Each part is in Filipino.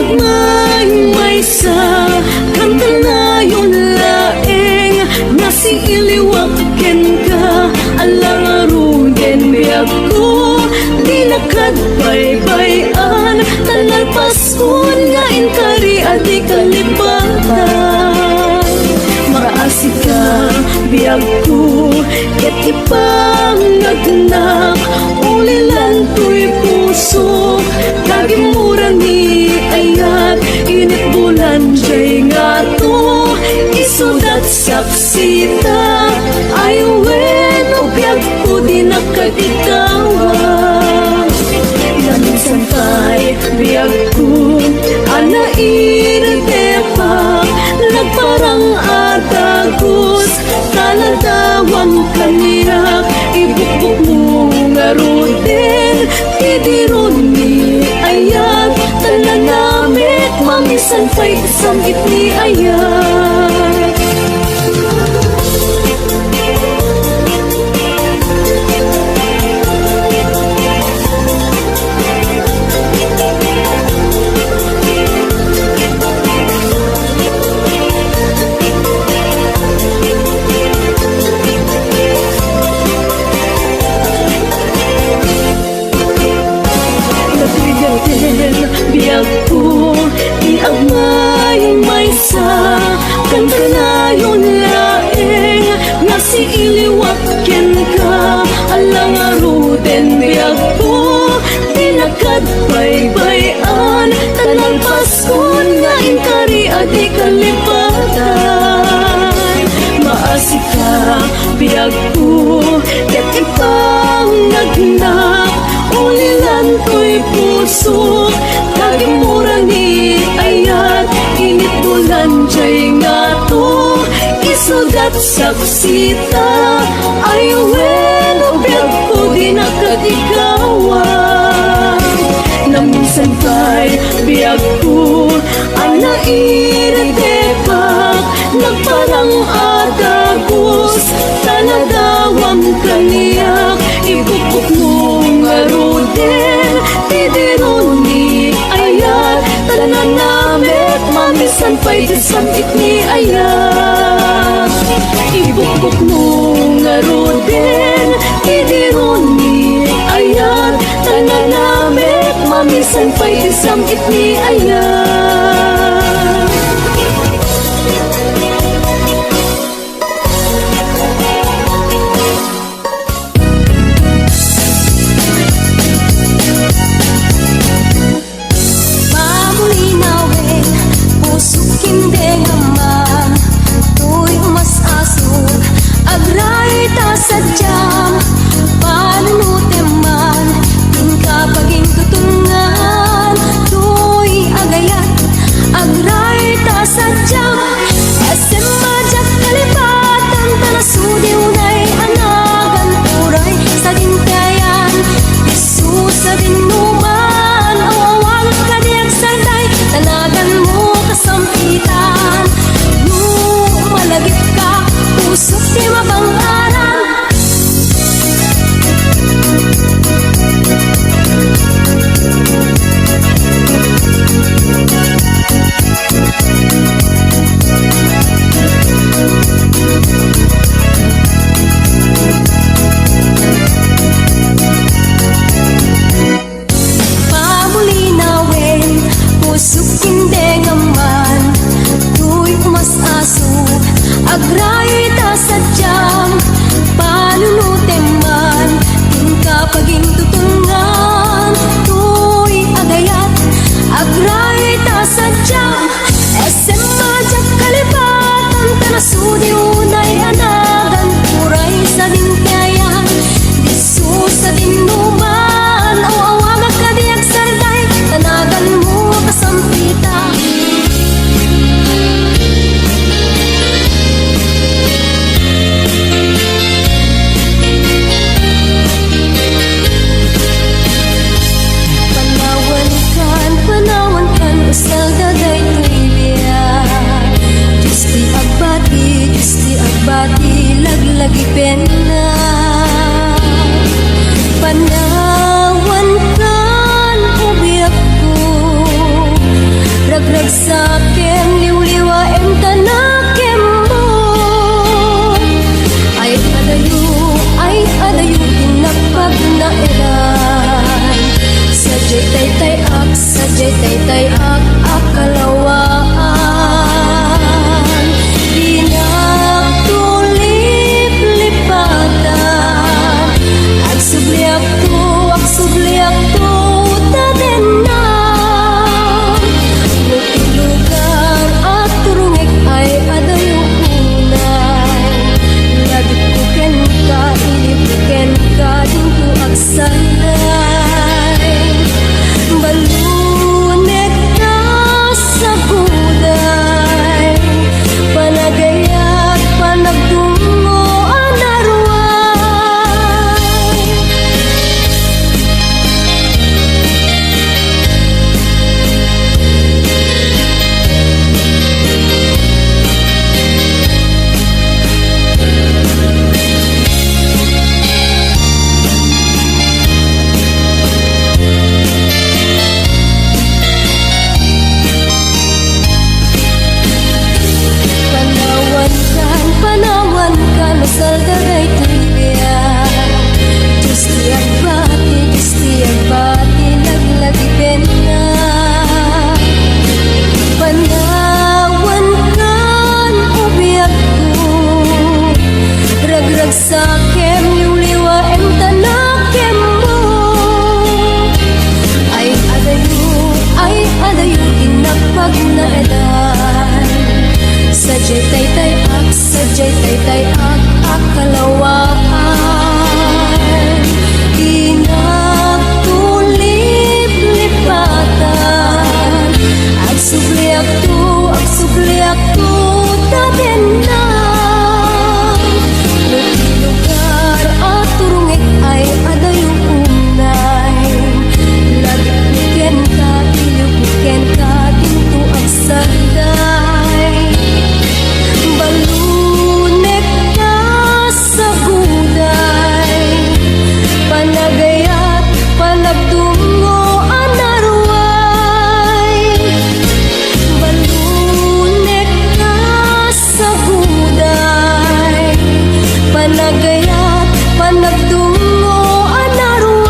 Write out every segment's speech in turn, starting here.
agmay may sa kanta na yun laeng nasi iliwak ken ka alang arugen biag ko di nakadbaybayan talalpason nga inkari adi kalipatan maasi ka biag ko ket ipangagnak ulilan to'y puso kagimura ni ayat init bulan jay nga to isudat saksita aywen o biag ko di nakadikawan naminsan kay biag ko anairitepa nagparang atagos taladawang kaniyak ibukbuk mo nga rodin tidiron ni ayat talanamit mamisan pa'y sangit ni ayat biag ko iagmay may sa kanta na yun laeng nasi iliwat ken ka alang aruden biag ko tinakadbaybayan talalpason nga inkari adi kalipatan maasi ka biag ko ket ipangagnak ulilan ko'y puso kagimura ni ayat init bulan jay nga to isudat saksita aywen o biag ko di nakadikawan naminsan kay biag ko anairitepak nagparang adagos taladawang kaniyak ibukbuk mo nga rodin tidiron ni ayat talanamit mamisan pa'y disangit ni ayat ibukbuk mo nga rodin tidiron ni ayat talanamit mamisan pa'y disangit ni ayat sadyang panunuteman tingka paging tutungan tuy agayat agray ta sadyang SM majak kalipatan tanasudi unay anagan turay sa gintayan isu sa dinuman awawang kadiag sarday tanagan mo kasampitan no malagip ka pusok di mabangkaran agray ta sadyang panunuteman tingka paging tutungan tuy agayat agray ta sadyang SM majak kalipatan tanasudi unay anagan turay sa dinkayan disu sa dinuman awawag kadiag sarday tanagan mo kasampit taytay kalawaan. Dinagtulip-lipatan, agsubliak to taden na. Lugar at turungik ay adayong unay. Lagit ko ken ka, ilipiken ka, dinto agsanay. Balunek ka sa buday, panagayat panagtungo ang arway. Panawan kan, masal daray tibiyak. Diyos tiyang bati, naglagipin na. Panawan kan, ubiyak ko, ragrag sa kem, liwliwa em tanakem mo. Ay adayo, inapag na edan. Sadyay taytay ak kalawaan. Dinagtulip-lipatan, agsubliak to taden na. Lugar at turungik ay adayong unay. Lagpiken ka, ilipiken ka, dinto agsanday. Balunek ka sa buday, panagayat panagtungo ang arway. Balunek ka sa buday, panagayat panagtungo ang arway.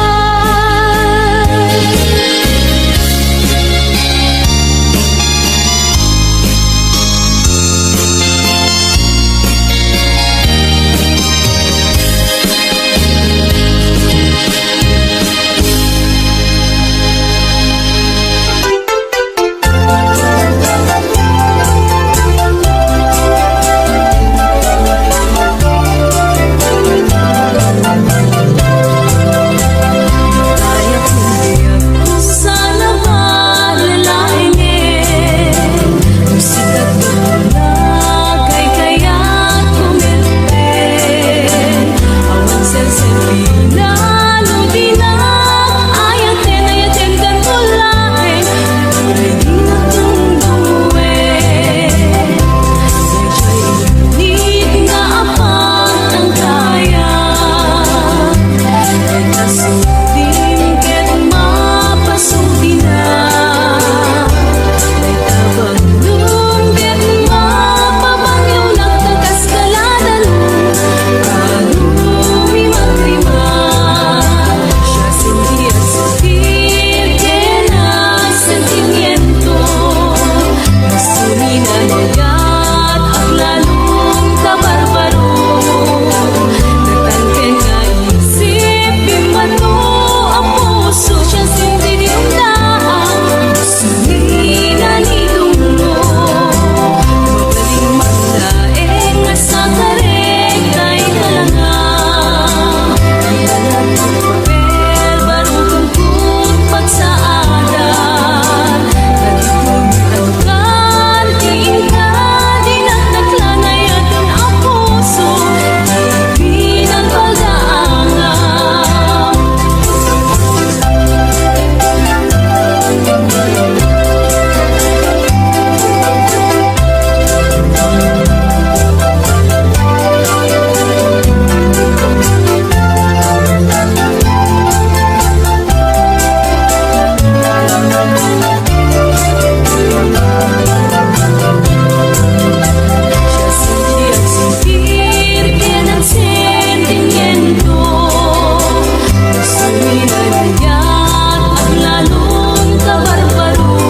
Ang lalong kabarbaron.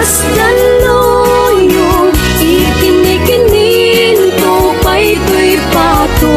Mas daloyo ikinikinin to pa'y to'y pato.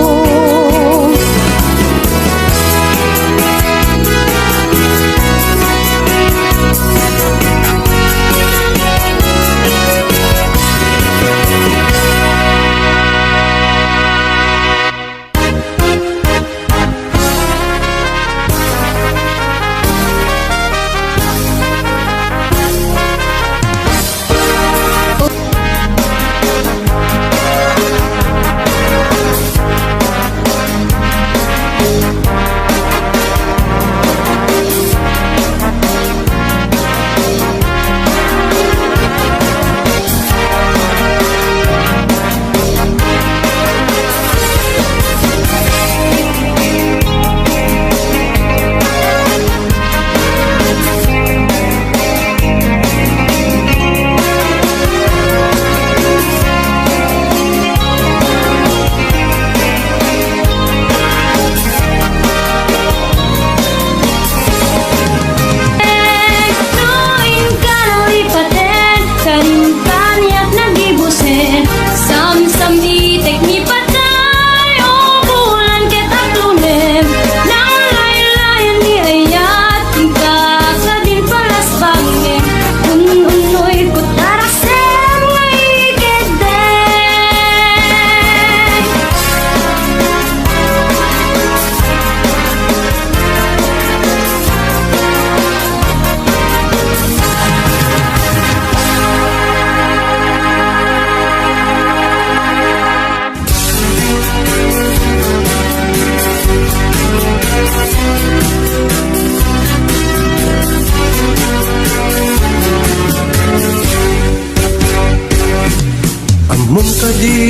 Mong kadi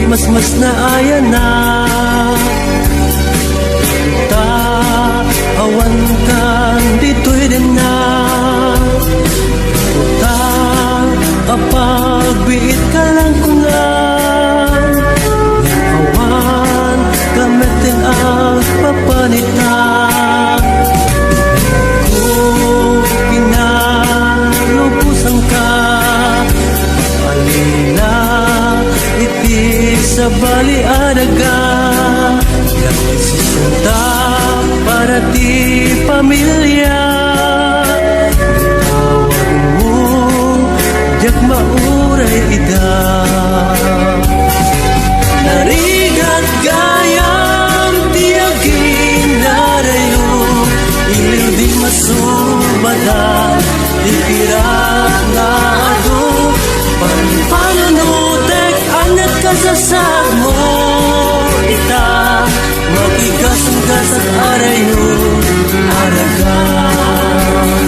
mas na ayan na ta awan kan dito'y din na ta kapag biit ka lang kungan awan kamitin ang papanita kung pinalubusan ka alina iti sa balianaga Gati si Santa para ti pamilya Tawag mo jak mauray ida Narigat gayam tiagin narayo Iliw di masubadan ipirat na ado Panunutek anak kasasag mo ita Magigasang-gasang arayo aragan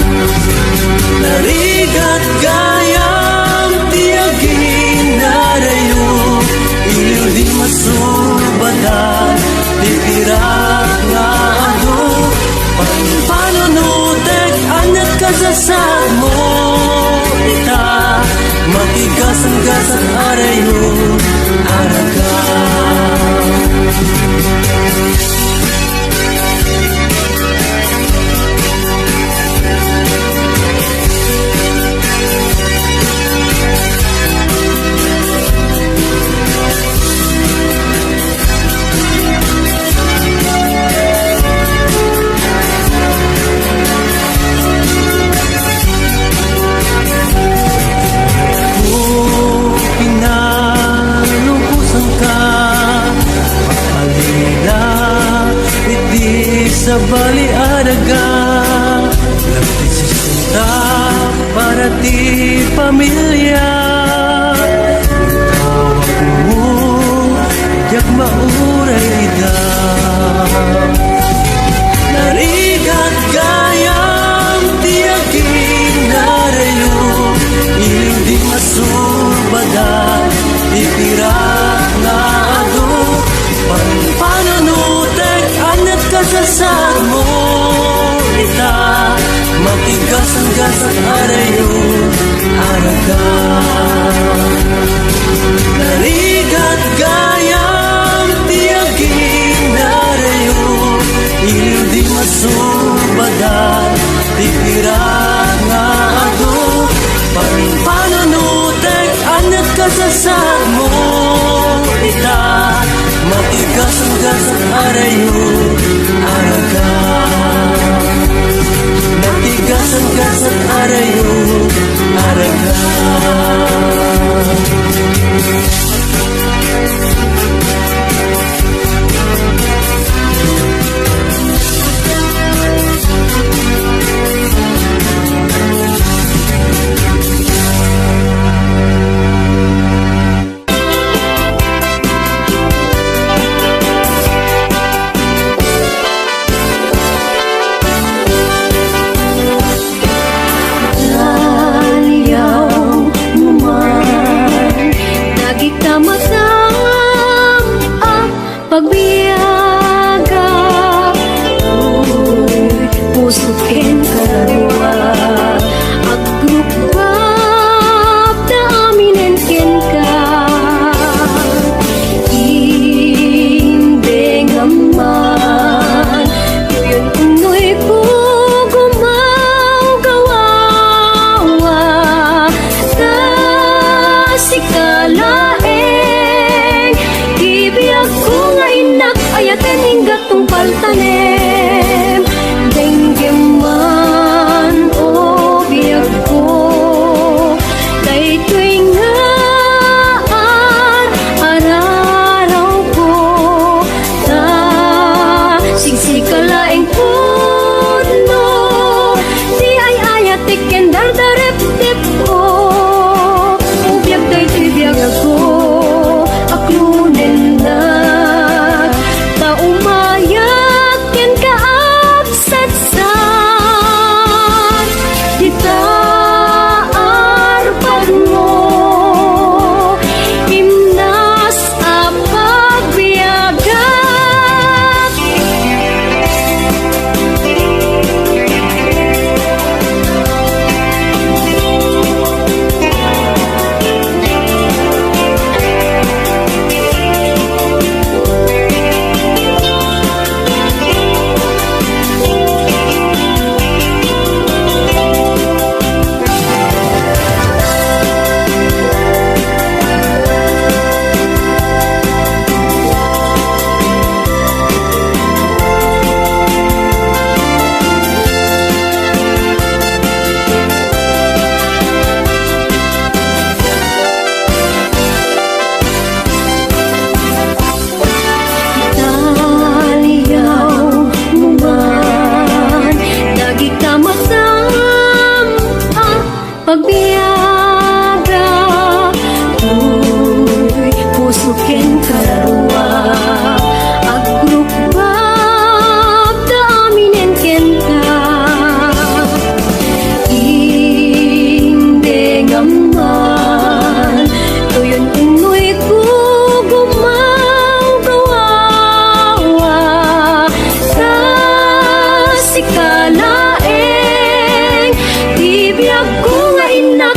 Narigat gayam tiagin narayo Iliw di masubadan tipirak nga ado Panunutek anak kasasag mo ita Magigasang-gasang arayo aragan sa balianaga Lagti si Santa para ti pamilya Tawag mo jak mauray ida Narigat gayam tiagin narayo Iliw di masubadan ipirak na ado Panunutek anak kasasag mo ita Magigasang-gasang arayo aragan kasasad mo ita matigas ang gasat arayo araga matigas ang gasat arayo araga pagbiyaga, pusukin karwa, agrupap na aminin ken ka, hindi ngaman, yun unoy ko gumaw-gawawa, kasikalaeng, ibiyag ko nga inak ayaten hinggat tong paltanem denggem man o biyag ko daytoy ngaan araraw ko ta sigsikalaeng pudno di ay ayatik ken dardarep-dep ko ubiyag daytoy biyag ako aklunen na umayat ken kaabsatsan kita arpad mo himnas a pagbiyagat pagbiyaga, uy, pusukin karwa, agrupap da aminin ken ka, hindi ngaman, tuyon unoy ko gumaw-gawawa, kasikalaeng, ibiyag ko nga inak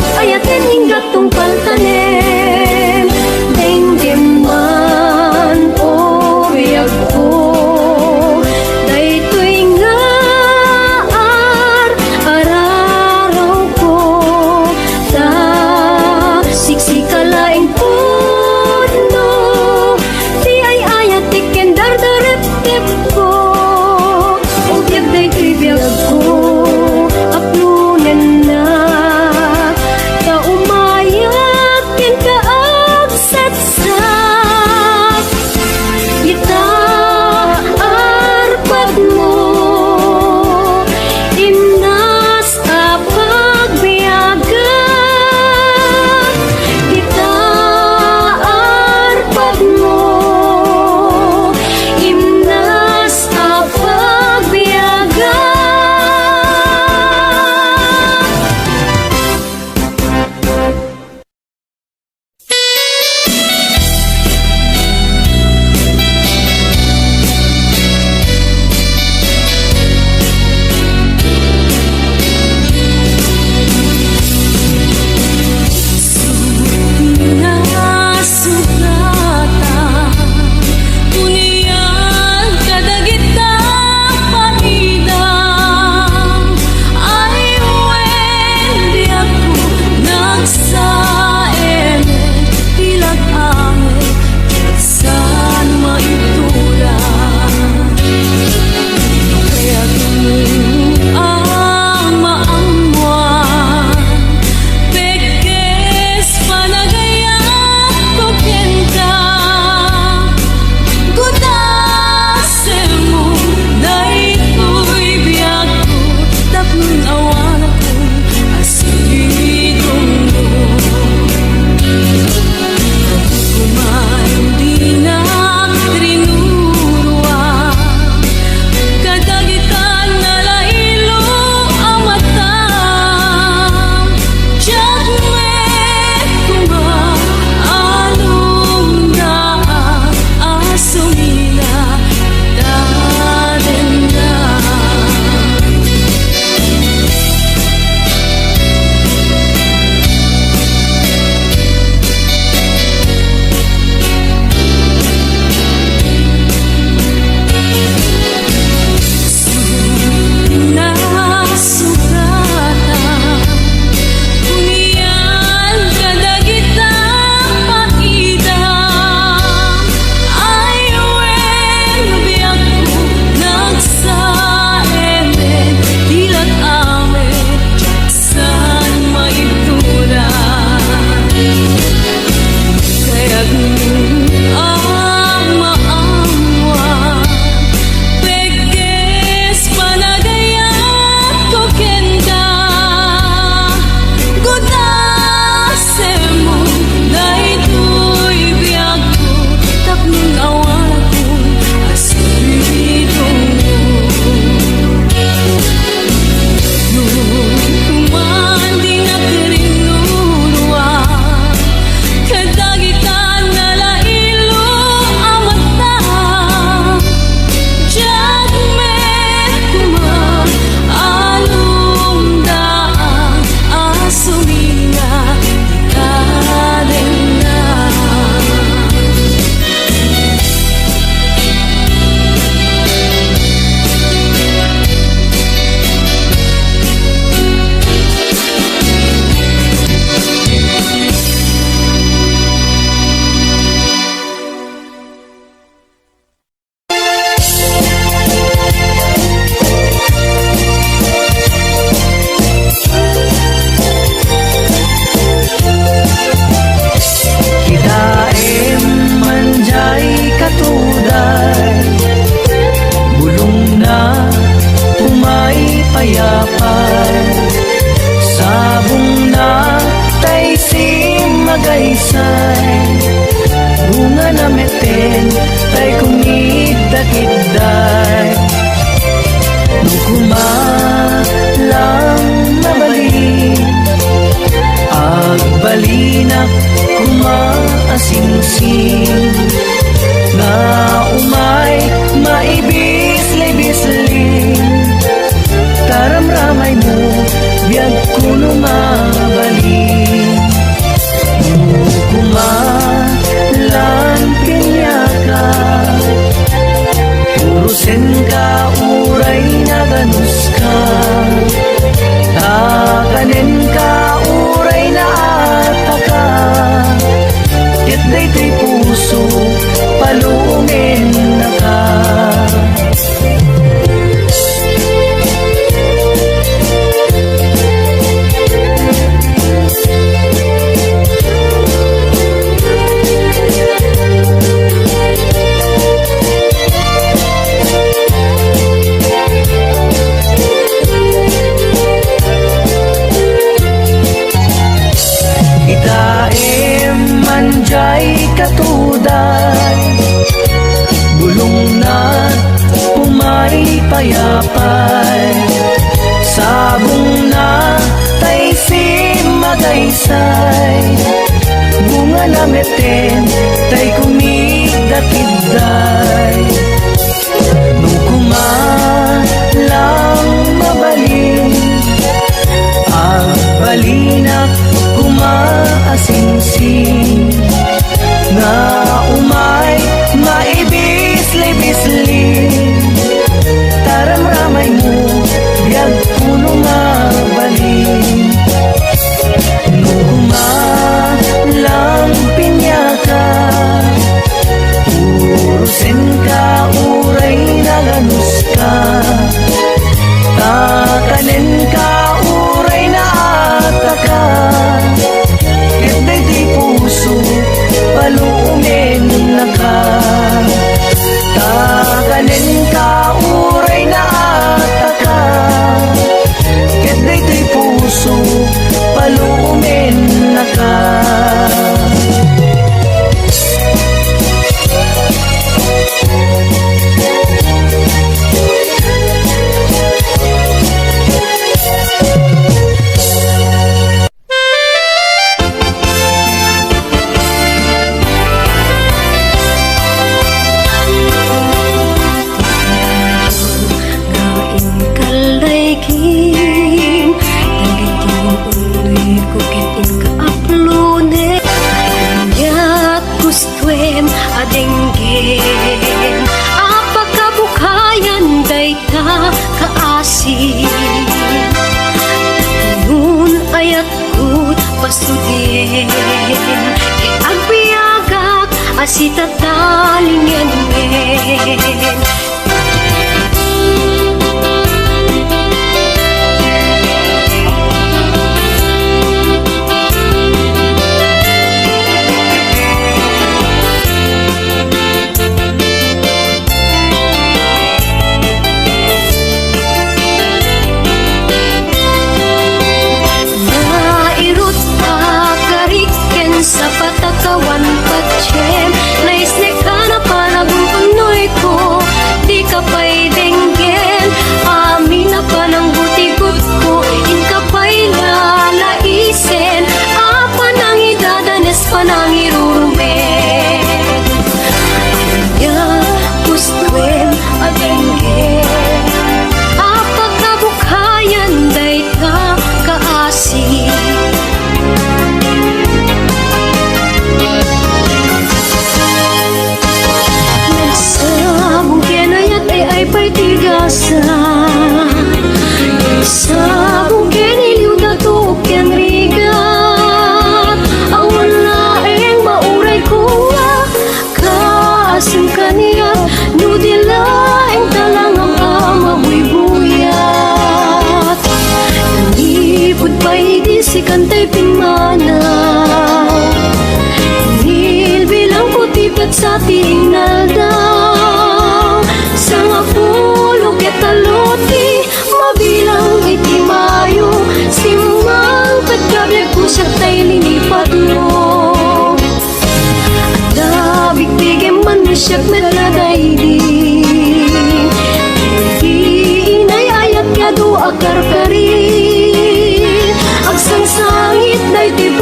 madaysay bunga na meten tay kumigdakigday nung kumalang mabalin agbalinak kumaasingsing nga umay maibis-libisling taramramay mo biyag kuno mabalin kumalan pinyaka purusen ka uray na ganus ka takanen ka uray na ataka ket daytoy puso palungin na ka manjay katuday bulong na umay payapay sabong na tay madaysay bunga na meten tay kumigdakigday nung kumalang mabalin balinak kumaasingsing nga umay maibis-libisling taramramay mo biyag puno nga balin nung kumalang pinyaka purusen ka uray na ganus ka takanen ka uray na ataka ket daytoy puso palungin na ka takanen ka uray na ataka ket daytoy puso palungin na ka Asita talingen nairut kariken sa patakawan patsyem naisne ka na panagunoy ko di ka pa'y denggen amin na panangguti-gut ko in ka pa'y lalaisen apanang idadanes panang irurumen anya gustwen adenggen apagkabukayan day ka kaasi ay pagtigasa sa bukid iliw na tukyan rigat awan laeng mauray ko kaasang kaniya nudilaeng talang ang amamoy buyat nanipod pa'y di si kantay pimanaw nilbilang putipat sa tingal daw sang apulo ketaloti mabilang iti mayo simang pagkabiyag ko siya tay linipat mo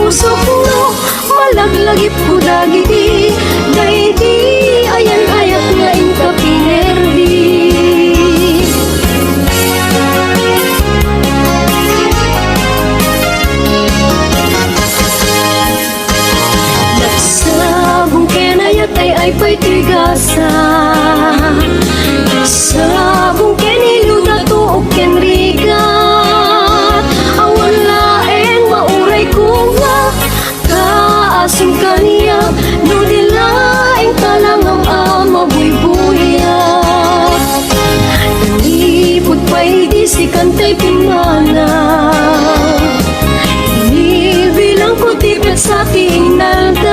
puso ko malaglagip ko dagiti daydi ayan ayat nga inka pinerdi. Nagsabong kenayat ay pa'y tigasa, nagsabong keniluda to o kenrigat, awan laeng mauray ko nga kaasim kaniya no dilaeng talang ang mabuybuyak. Nalipod pa'y di si kantay pimana, inibilang ko tipet sa tinaldang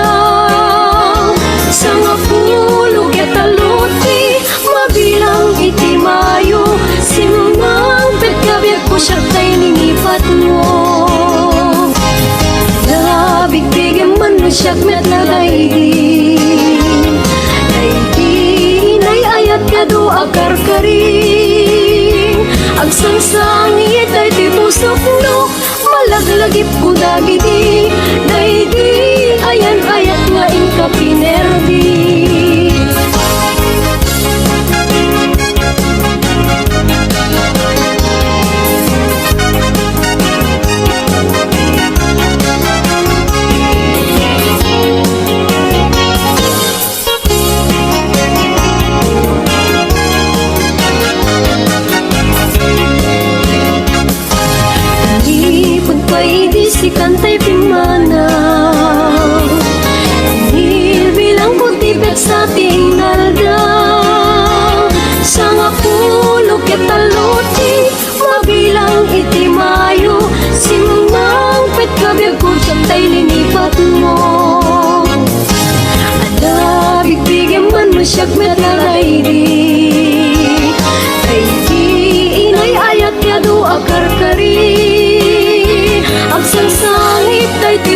sa nga pulo ketaluti mabilang iti mayo sinunang petkabiag ko siya tay ninipat mo. Nabigbigyan man mo siya met na daydi inay ayat ka do akarkaring agsangsangit ay ti pusok no malaglagip ko dagiti daydi ayan ayat nga inka pinerdi. Si kantay pimana bilang ko tipet sa tinalda sa nga pulo ketaluti mabilang iti mayo sinunang petkabiag ko siyang linipat mo. Ada bigbigyan man mo siyak met na daydi inay ayat ya do akarkari agsangsangit tay ti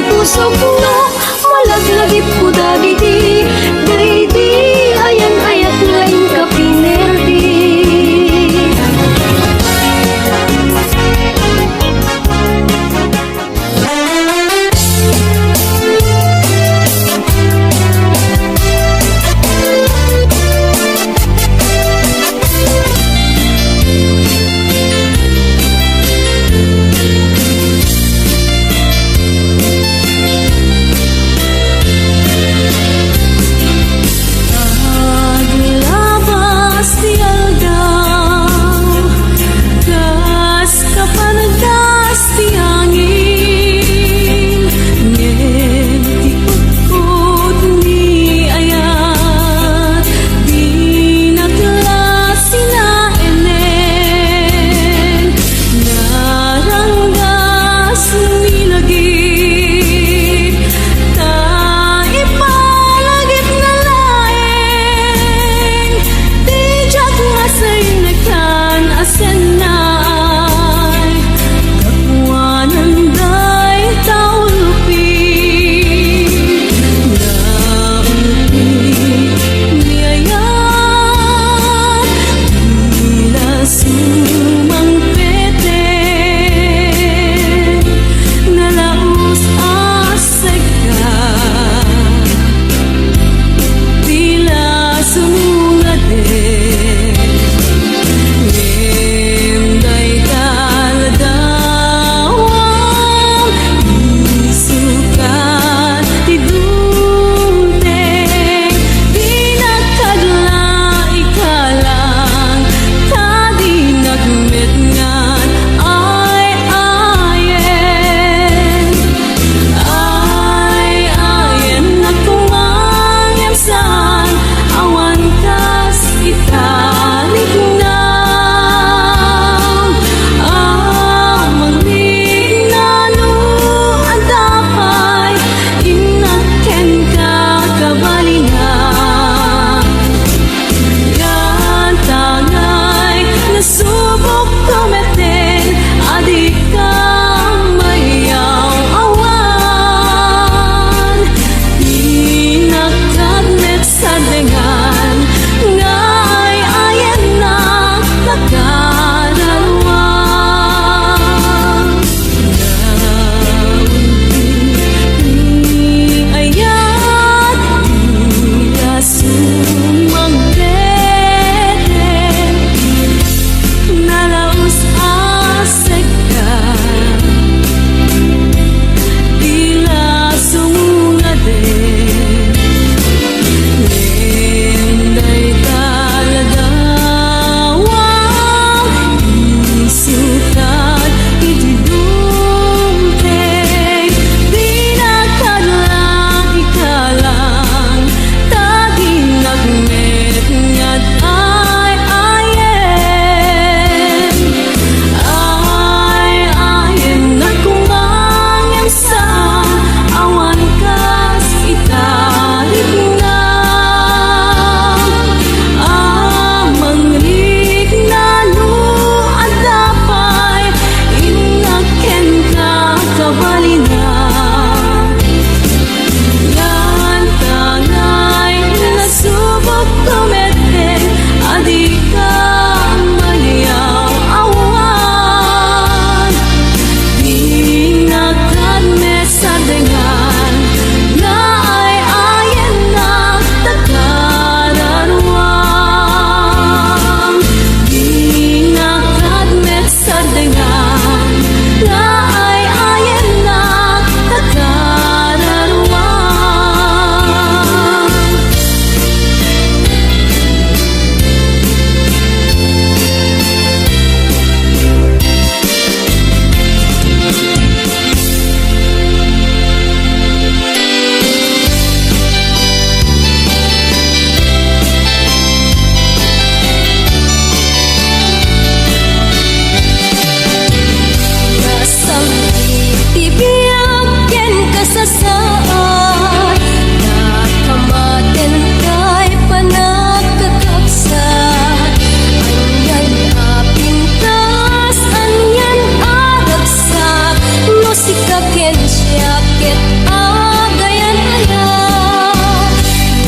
musika ken siyaket agayan-aya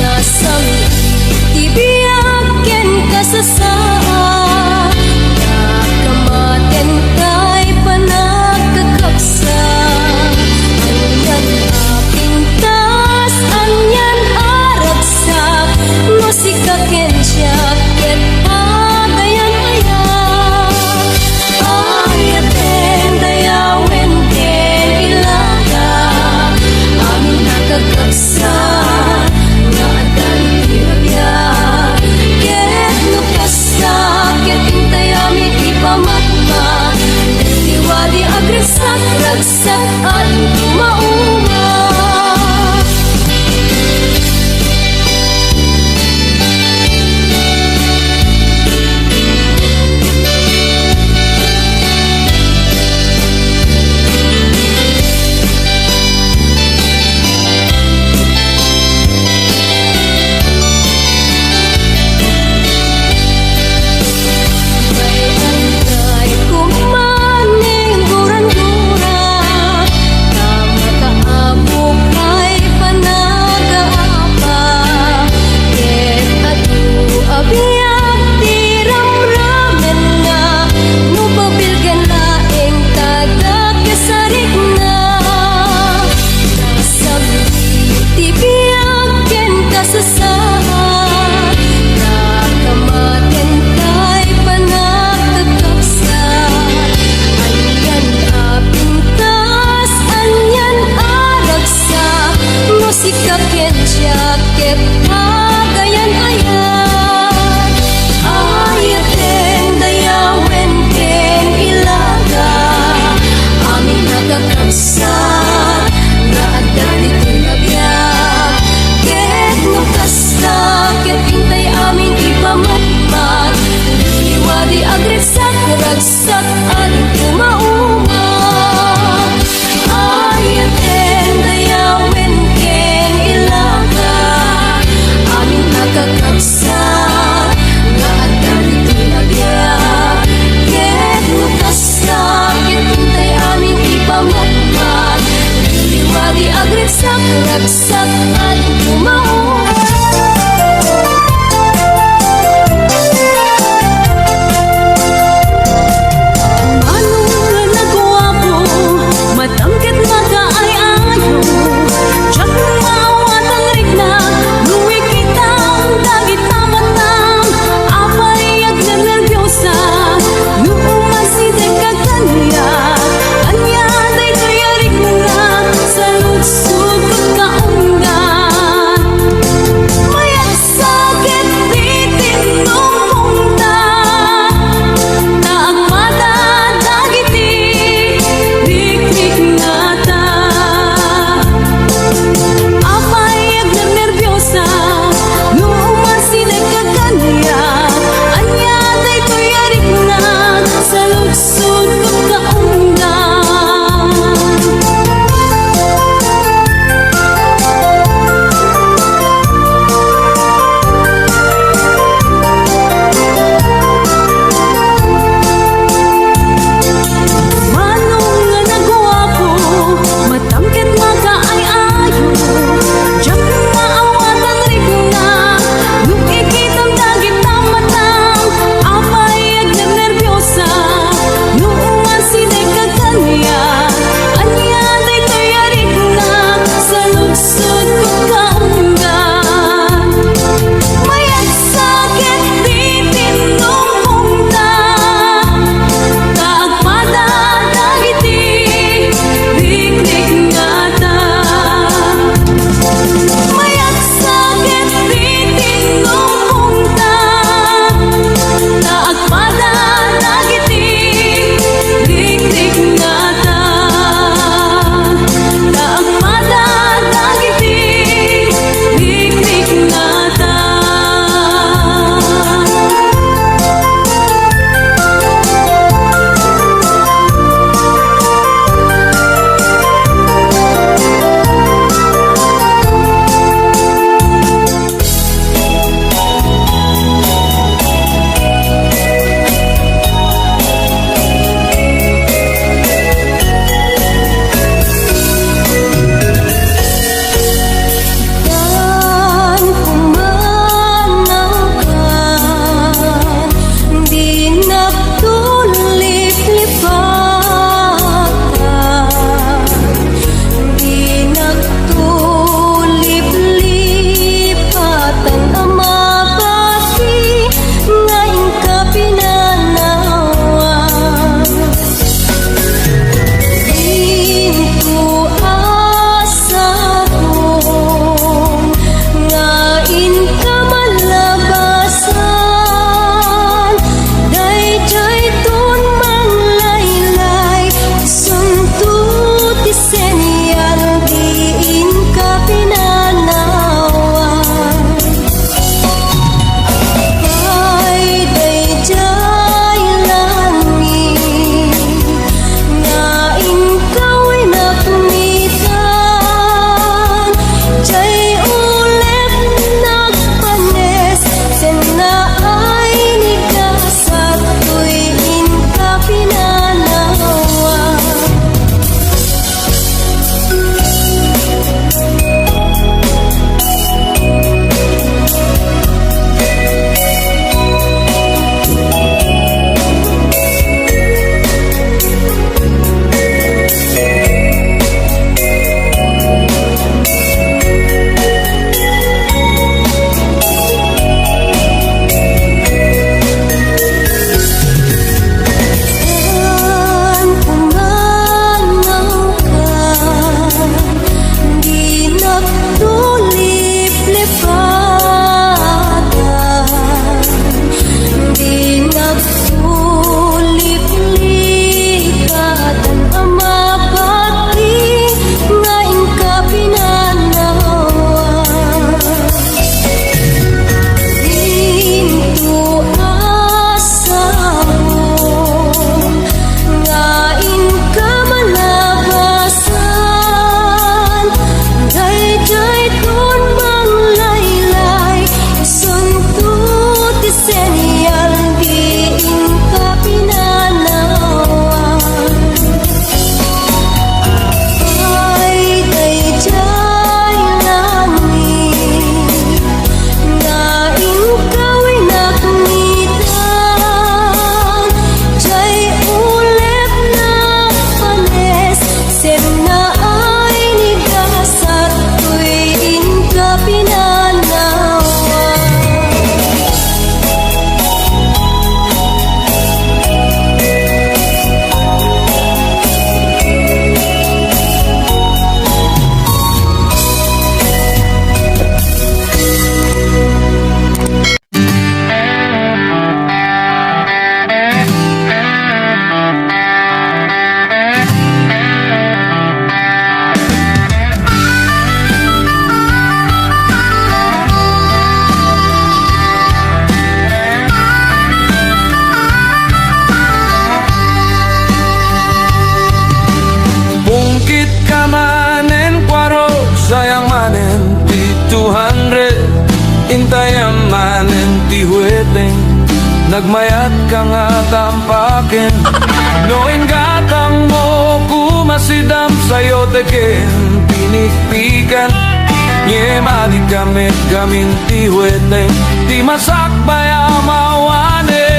nasang tibiyak ken kasasaa nakamaten kay panagkakapsa anyan apintas anyan aragsak musika ken siyaket agayan-aya ayaten dayawen ken ilaga amin nakakapsa nga adan tibiyag ket nukasta ket intay amin ipamatma liwadi agresak ragsak at umauma. May antay kumaning gurang-gura tama kaabok kay panagaapa ket adu abiyag tiramramen na nupapilgan laeng tagakasarik na nasang tibiyag ken kasasaa nakamaten kay panagkakapsa anyan apintas anyan aragsa musika ken siyaket agayan-aya ayaten dayawen ken ilaga amin nakakapsa nga adan itinabiyag ket nukasta ket intay amin ipamatmat liwadi agresak ragsak at umauma ayaten dayawen ken ilaga amin nakakapsa nga adan itinabiyag ket nukasta ket intay amin ipamatmat liwadi agresak ragsak at umauma. Anong nagawa ko? Matangkit na kaay-ayo Diyak maawat ang rigna Luwi kitang dagit na matang Apayag na nervyosa Nuuman si dekaganya Anya day kayarik na Sa lugsugod kaong 200 intayaman enti hueteng nagmayat ka nga tampakin noin gatang mo kumasidam sayo teken pinikpikan nye madi kamit gamin ti hueteng di masak bayamawane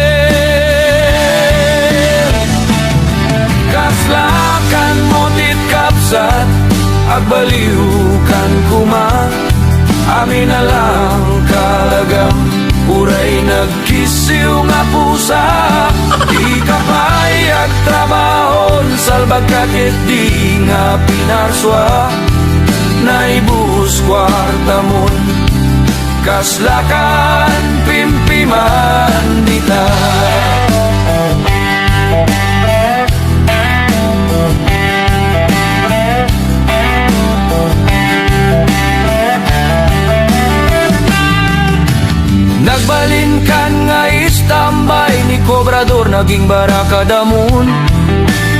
kaslakan mo tit kapsat agbaliukan kuma amin na lang kalagam uray nagkisiw nga pusa di kapayag trabahon salbag kakit di nga pinarswa naibus kwartamon kaslakan pimpiman dita nagbalin kan nga istambay ni Kobrador naging baraka damun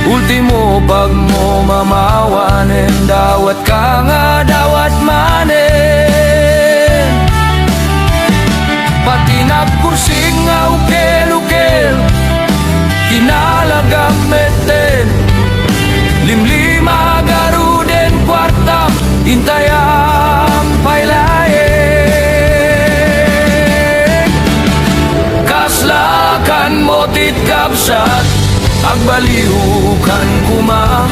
ultimo pag mo mamawanen dawat ka nga dawat manen pati nagkursing nga ukel-ukel kinalagang meten limlima garuden kwartam intayang pailaeng kaslakan mo tit kapsat agbaliukan kuma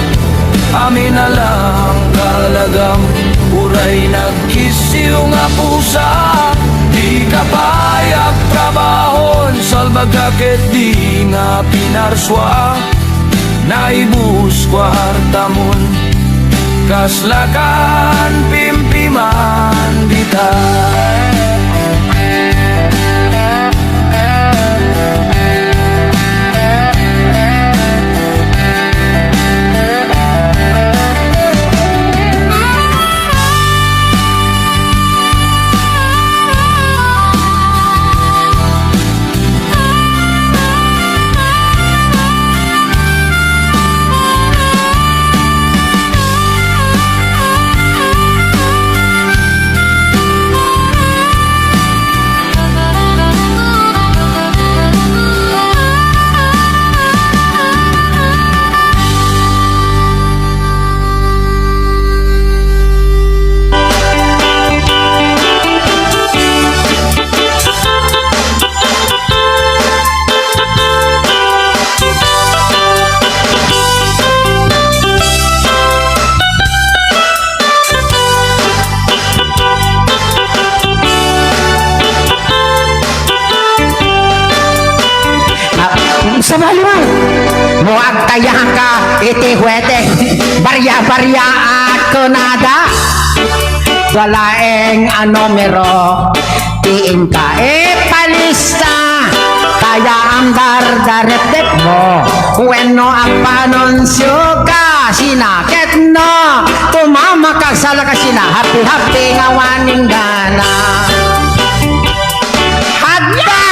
amin na lang kalagam uray nagkisiw nga pusa di kapayag trabahon salbag kakit di nga pinarswa naibus kwartamon kaslakan pimpiman dita sa malimang mo agtayahan ka iti huwete barya-barya at kunada walaeng numero tiin ka palista kaya ang dardarep mo bueno ang panunsyo ka sinakit no tumama ka sa lakasina happy-happy nga waning gana hadda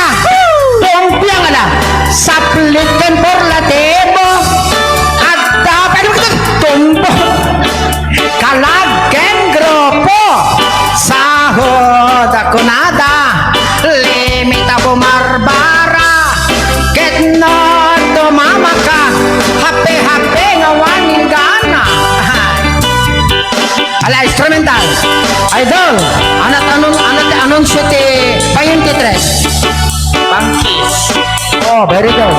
pumpiang ala saplitin por la tebo at dapat tumbo kalageng grupo sahod ako nada limita bumarbara ketno tumama ka happy-happy nga waning gana ala instrumental idol anat anunsyo ti 23 Bangkis. Oh, very good.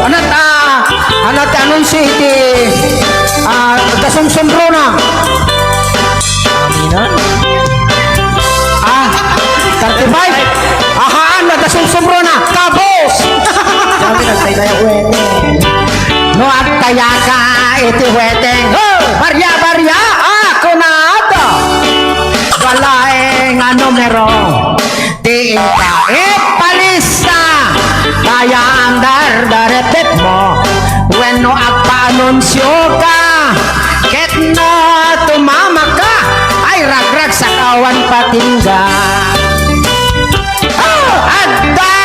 Anat anunsyo iti dasumsumbro na. Aminan? 35. Ahaan na dasumsumbro na. Kabos! Kami nagtay-taya uwete. No at kaya ka iti uweteng. Barya-barya ako na ito. Walaeng numero. Di ka ipalista. Kaya ang dardarepet mo when no agpa-anunsyo ka ket no tumama ka ay ragrag sa kawan patingga adda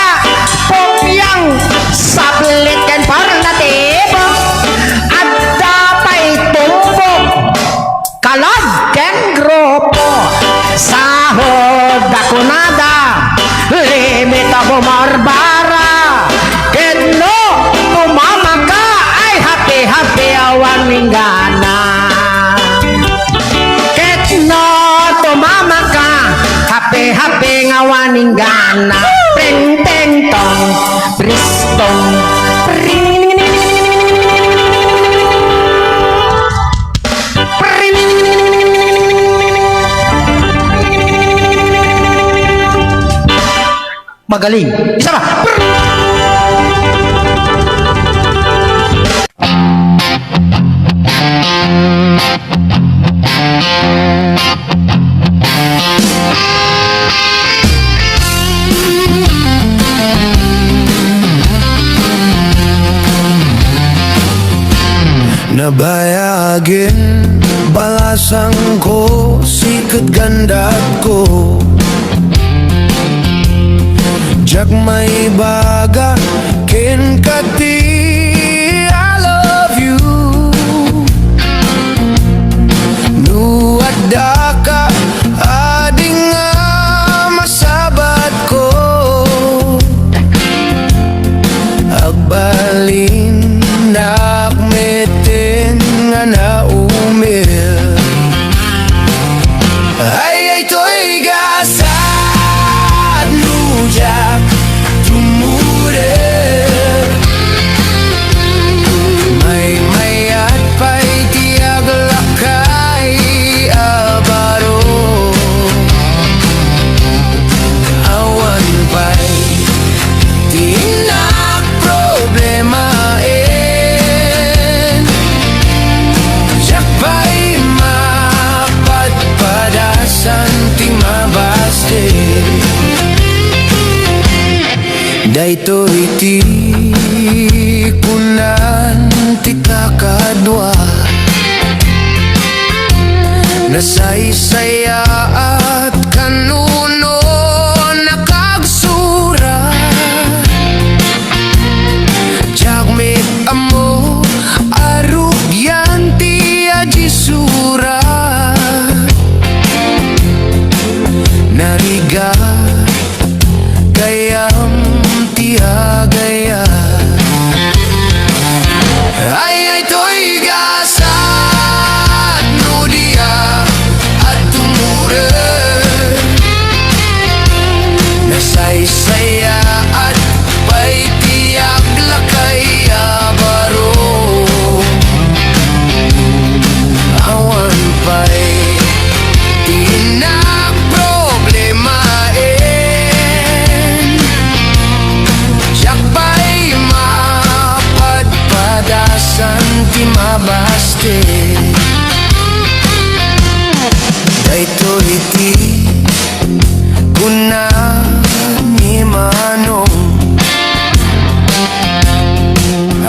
pupyang sablit ken parlatibo adda pa'y tumbok kalag ken grupo sahod imita bumarbara. Keno, tumama ka, ay happy-happy awan minggana. Keno, tumama ka, happy-happy ngawan minggana. Pring, teng, tong, bristong, pring. Magaling. Isa pa. Nabayagin, balasang ko, sikat ganda ko. Jak may baga, ken kati, I love you. Nuada ka, ading nga masabat ko. Agbalin, nakmetin nga naumil. Ay, to'y gasad, nujak, tumure. May mayat pa'y tiag lakay, abaro. Awan pa'y tinak problemain. Siyak pa'y mapadpadasan ti mabaste. Dayto iti kunan ti kakadwa, nasaysaya at kanuno nakagsura. Jagmit amo arugyan ti ajisura. Nariga gayam tiagaya. Ay, to'y gasad, nudia at tumure. Nasaysaya at pa'y tiyak lakay abaro. Awan pa'y tinak problemain. Siyak pa'y mapadpadasan ti mabaste. Dayto iti kuna ni manong,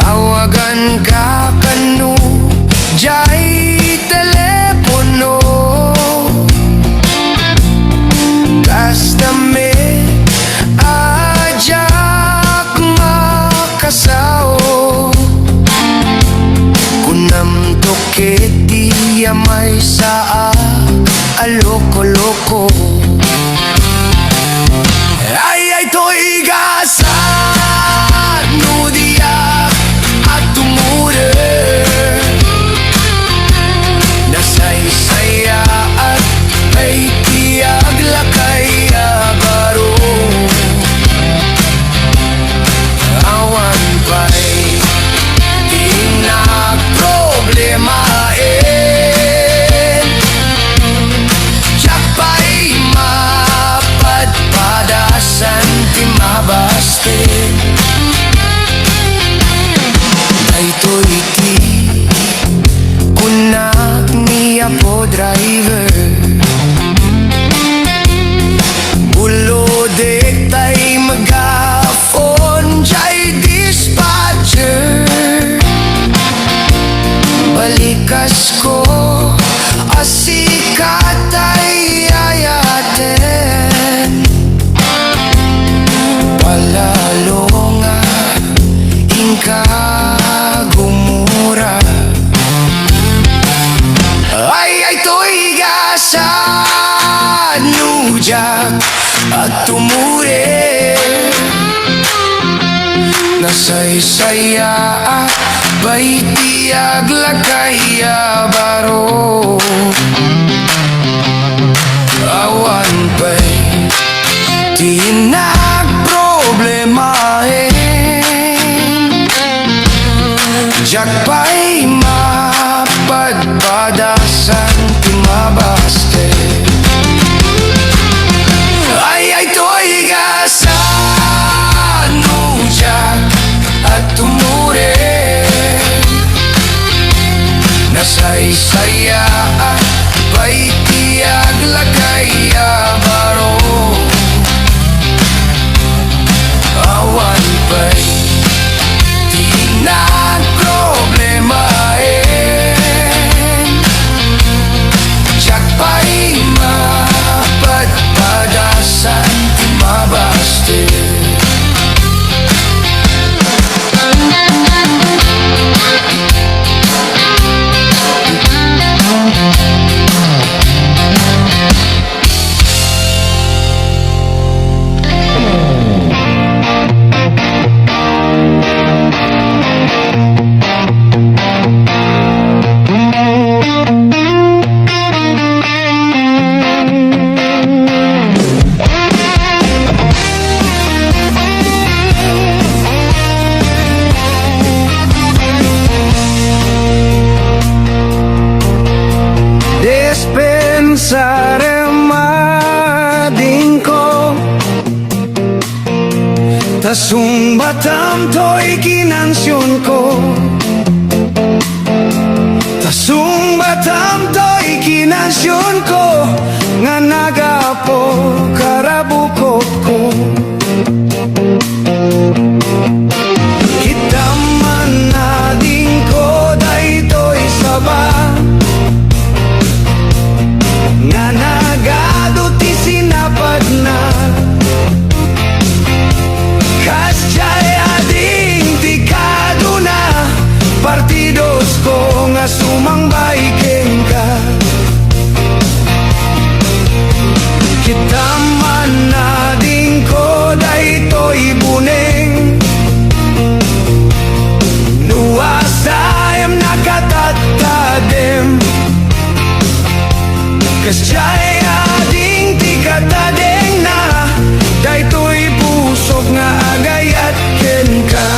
awagan ka kanu jay telepono. Kastame ajak makasao. Kunam toketi yamay saa aloko-loko. Ay, to'y gasad, nudia at tumure. Nasaysaya at ay tiag lakay abaro. Awan pa'y tinak problemain. Siyak pa'y mapadpadasan ti mabaste. Dayto iti kunak niya po driver. Bulode tay magafon jay dispatcher. Balikas ko asikat ay ayaten. Palalo nga ingka gumura. Ay, to'y gasad, nujak at tumure. Nasaysaya baitiag lakaya baro awan pa'y tinagproblemahin jak pa'y mapadpadasan timabaste ay to'y gasan jak at tumure nasaysaya ba'y tiyag lakaya baro awan pa'y tinagproblemahin jak pa'y mapadpadasan timabaste Despensare mading ko tasung batam to'y kinansyon ko tasung batam to'y kinansyon ko nga nagapo karabukot ko kita man nading ko daytoy saba nga nagado ti sinapad na kasya'y ading tikado na partidos ko nga sumangbay ken ka kita man nading ko daytoy buneng nuasayam nakatatadem kasya'y ading tikatadeng na daytoy pusok nga agayat ken ka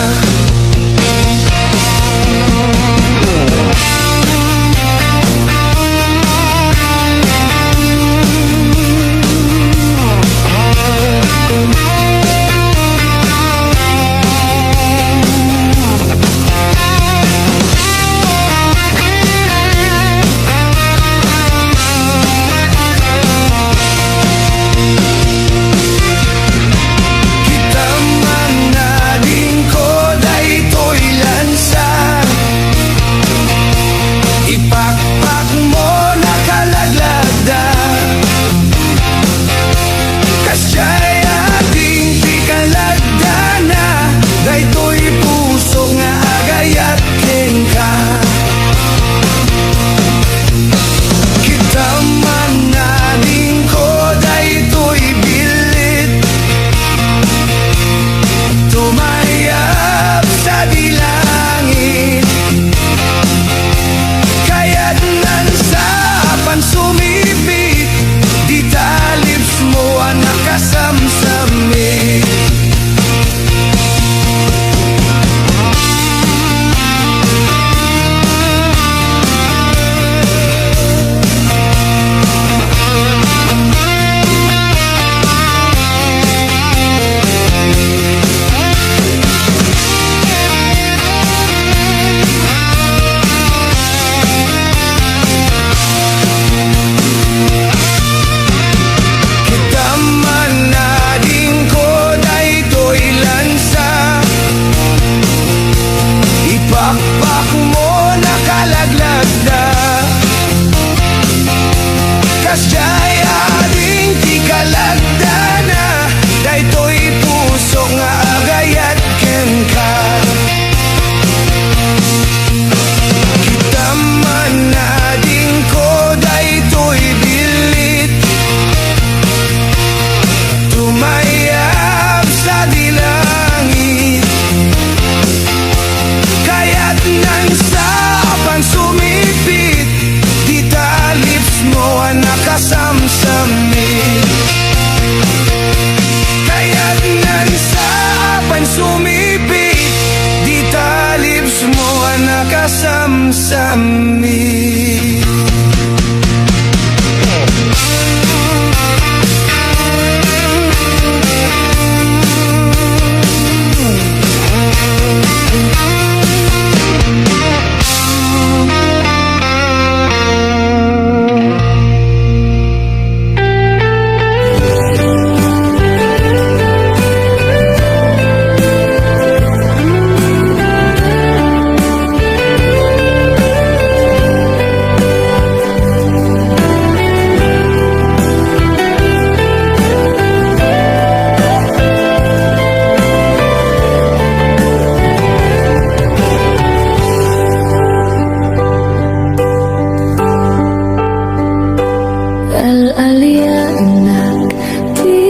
anak di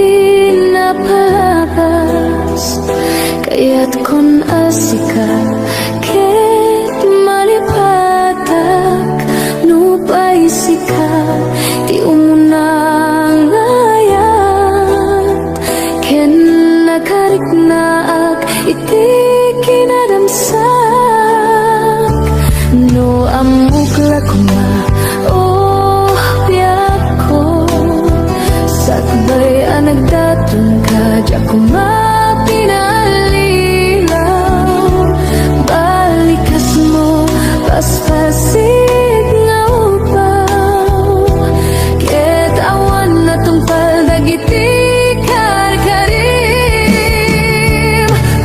napalabas. Kaya't kun asika ket malipatak nupay sika di umunang ayat ken nakarik naak iti kinadamsak no amukla kuma oh biyak ko sakbay anagdatun ka diya kumapinalilaw balikas mo paspasig nga upaw ket awan na tungpal dagiti karkarim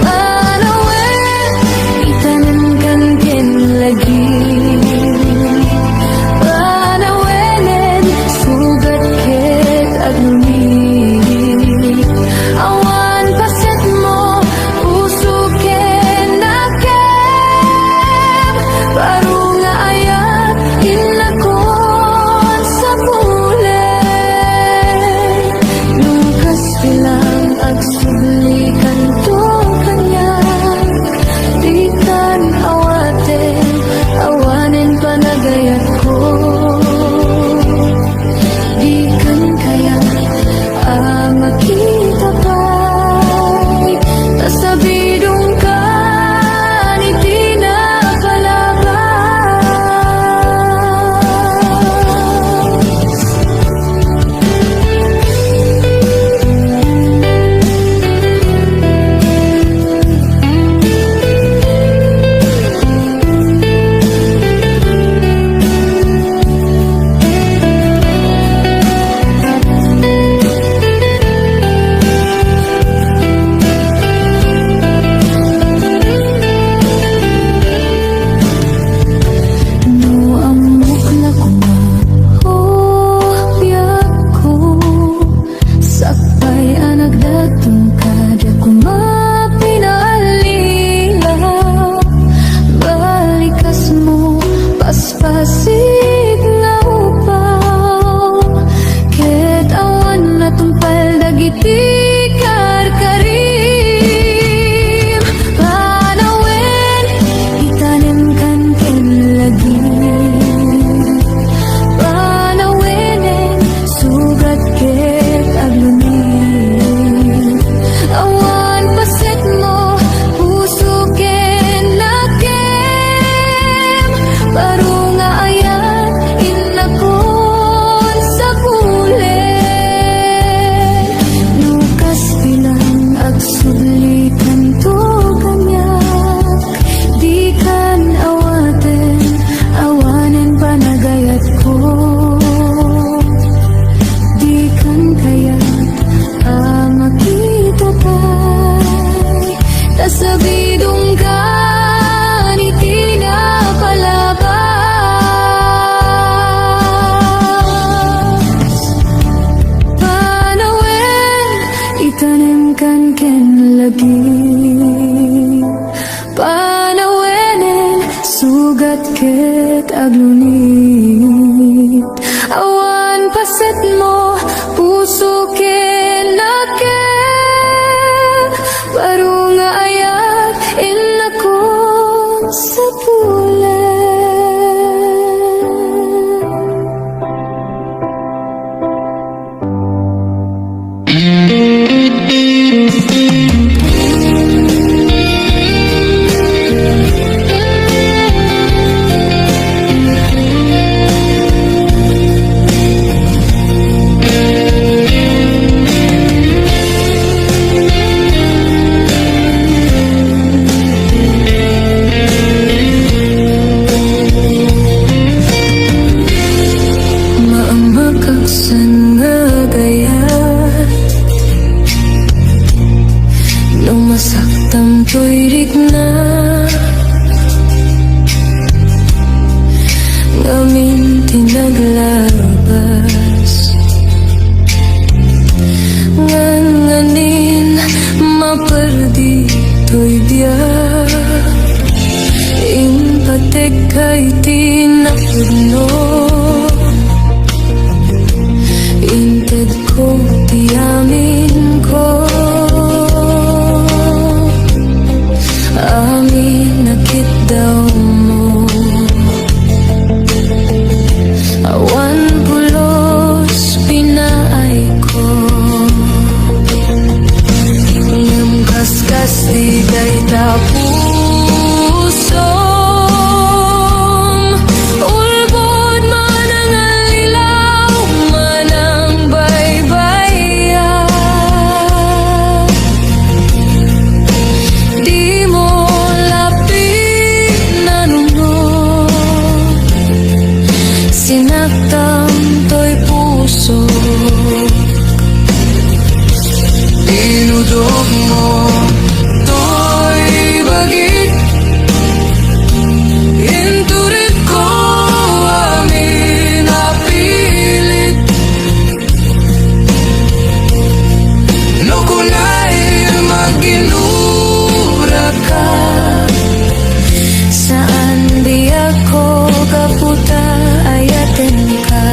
panawen itanem kan ken lagi panawenen sugat ket agni awan paset mo puso ken nakem baru nga ayat inakon sa bulen lukas bilang agsublikan to kanya di kan awaten awanen panagayat ko di kan kaya makita pa'y nasabidong ka ni tinapalabas. No amok na kuma oh biyak ko sakbay anagdatong ka diya kumapinalilaw balikas mo paspasig nga upaw ket awan na tungpal dagiti karkarim panawen itanem kan ken lagi panawenen sugat ket aglunin awan paset mo puso ken nakem baru nga ayat inakon sa bulen lukas bilang agsublikan to kanyak di kan awaten awanen panagayat ko di kan kayat makita pa'y tasabidong ka ni tinapalabas panawen itanem kan ken lagi panawenen sugat ket aglunit awan paset mo puso ken nakem baru nga ayat inakon sa bulen. Maamakaksan nga gayat nung masaktam to'y rigna ngamin tinaglabas nganganin maperdi to'y diya impatek kay tinapudno inted ko Iamin ko, amin nakit daw mo. Awan pulos pinaay ko, ngam kaskas di day tapusom. Ulbod man ang alilaw, man ang baybayan. Di mo lapit na nunod, sinaktan to'y puso. Tinudok mo to'y bagit, inturit ko amin napilit. No kunay maginura ka, Saan di ako kaputa ayatin ka.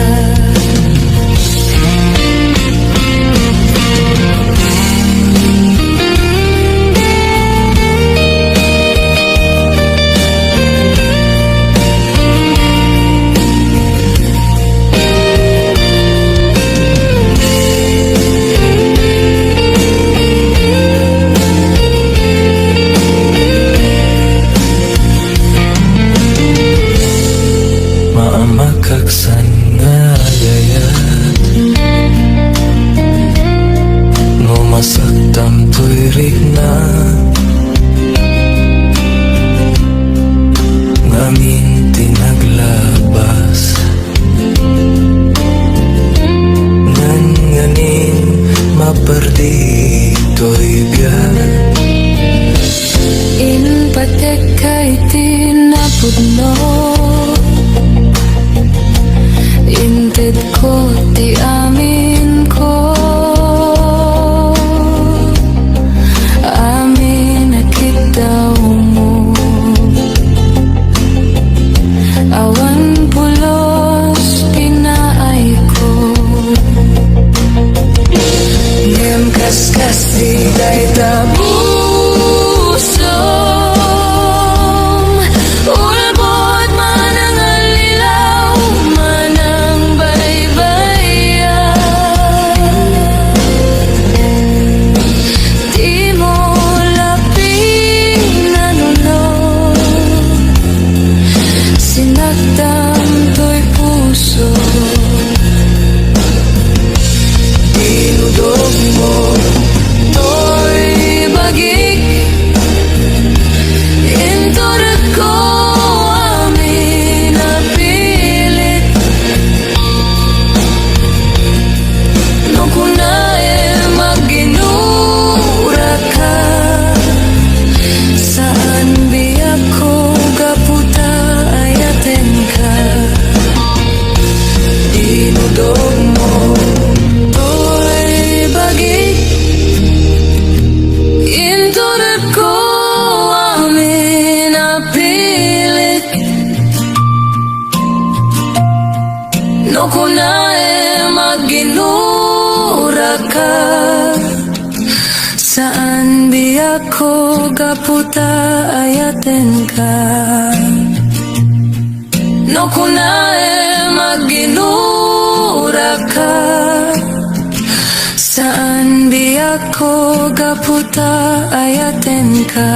Maamakaksan nga gayat no masaktam to'y rigna, ngamin tinaglabas ngan nganin maperdi to'y biyak. In patek kay tinapudno, inted ko ti amin ko. Amin nakit daw mo, awan pulos pinaay ko. ngem kaskas di day tapusom. Ulbod man ang alilaw, man ang baybayan. Di mo laping na nunod, sinaktan to'y puso. Tinudok mo to'y bagik, Inturat ko amin napilit. No kunay maginura ka, saan biyak ko kaputa ayatin ka. tinudok mo To'y bagik, inturat ko amin napilit. No kunay maginura ka, saan biyak ko kaputa ayatin ka. No kunay maginura ka, saan biyak ko kaputa ayatin ka.